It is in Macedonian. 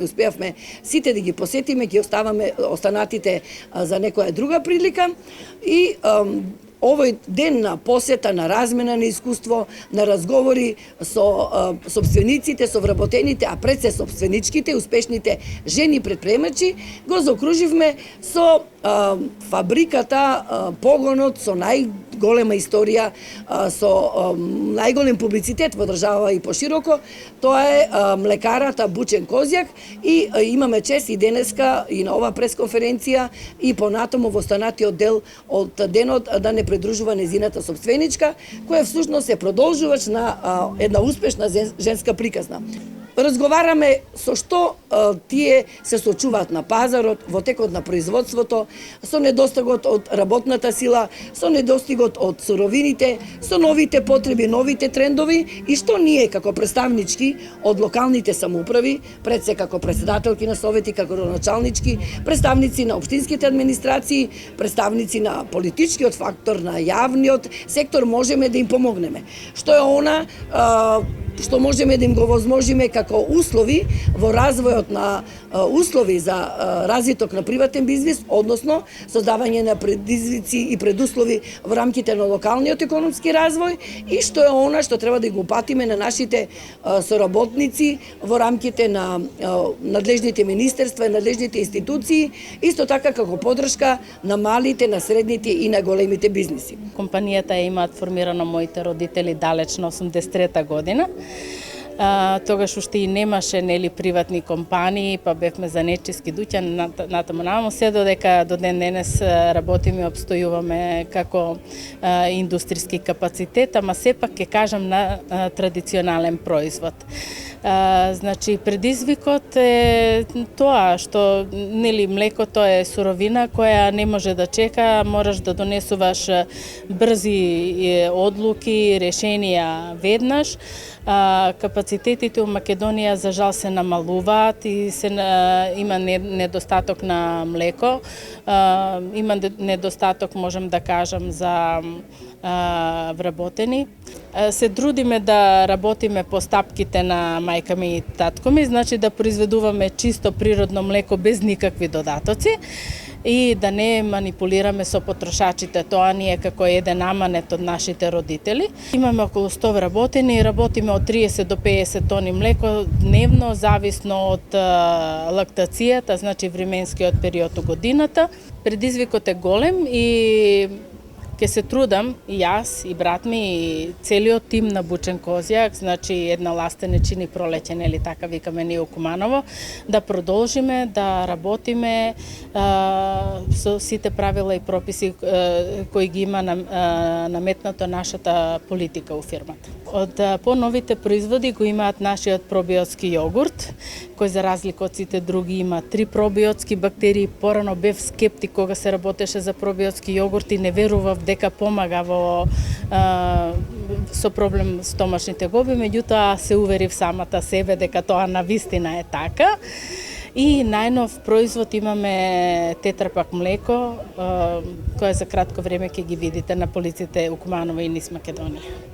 не успеавме сите да ги посетиме, ги оставаме останатите за некоја друга прилика и овој ден на посета, на размена на искуство, на разговори со собствениците, со вработените, а пред се собственичките, успешните жени предприемачи, го заокруживме со фабриката, погонот со најголема историја, со најголем публицитет во држава и пошироко, тоа е млекарата Бучен Козјак и имаме чест и денеска и на оваа пресконференција и понатаму во останатиот дел од денот да не придружува незината собственичка, која всушност е продолжувач на една успешна женска приказна. Разговараме со што тие се соочуваат на пазарот, во текот на производството, со недостигот од работната сила, со недостигот од суровините, со новите потреби, новите трендови и што ние како представнички од локалните самоуправи, пред се како председателки на совети, како началнички, представници на општинските администрации, представници на политичкиот фактор, на јавниот сектор можеме да им помогнеме. Што е она што можеме да им го возможиме како услови во развојот на услови за развиток на приватен бизнис, односно создавање на предизвици и предуслови во рамките на локалниот економски развој и што е она што треба да го упатиме на нашите соработници во рамките на надлежните министерства и надлежните институции, исто така како поддршка на малите, на средните и на големите бизниси. Компанијата ја имаат формирано моите родители далеч на 83-та година. Тогаш уште и немаше приватни компании, па бевме занечиски дуќа натаму се додека до ден денес работиме и обстојуваме како индустријски капацитет, ама сепак ќе кажам на традиционален производ. Значи предизвикот е тоа што млекото е суровина која не може да чека, мораш да донесуваш брзи одлуки, решенија веднаш. Капацитетите у Македонија за жал се намалуваат и има недостаток на млеко, има недостаток, можем да кажам, за вработени. Се трудиме да работиме по стапките на мајка ми и татко ми, значи да произведуваме чисто природно млеко без никакви додатоци и да не манипулираме со потрошачите. Тоа ни е како еден аманет од нашите родители. Имаме околу 100 вработени и работиме од 30 до 50 тони млеко дневно, зависно од лактацијата, значи временскиот период у годината. Предизвикот е голем и ќе се трудам и јас, и брат ми, и целиот тим на Бучен Козјак, значи една ластенечини пролеќе, нели така викаме ние у Куманово, да продолжиме, да работиме со сите правила и прописи кои ги има наметнато нашата политика у фирмата. Од поновите производи го имаат нашиот пробиотски јогурт, кој за разлика од сите други има 3 пробиотски бактерии. Порано бев скептик кога се работеше за пробиотски јогурт и не верував дека помага со проблем стомашните гоби, меѓутоа се уверив самата себе дека тоа навистина е така. И најнов производ имаме тетрапак млеко, кое за кратко време ќе ги видите на полиците у Куманово и низ Македонија.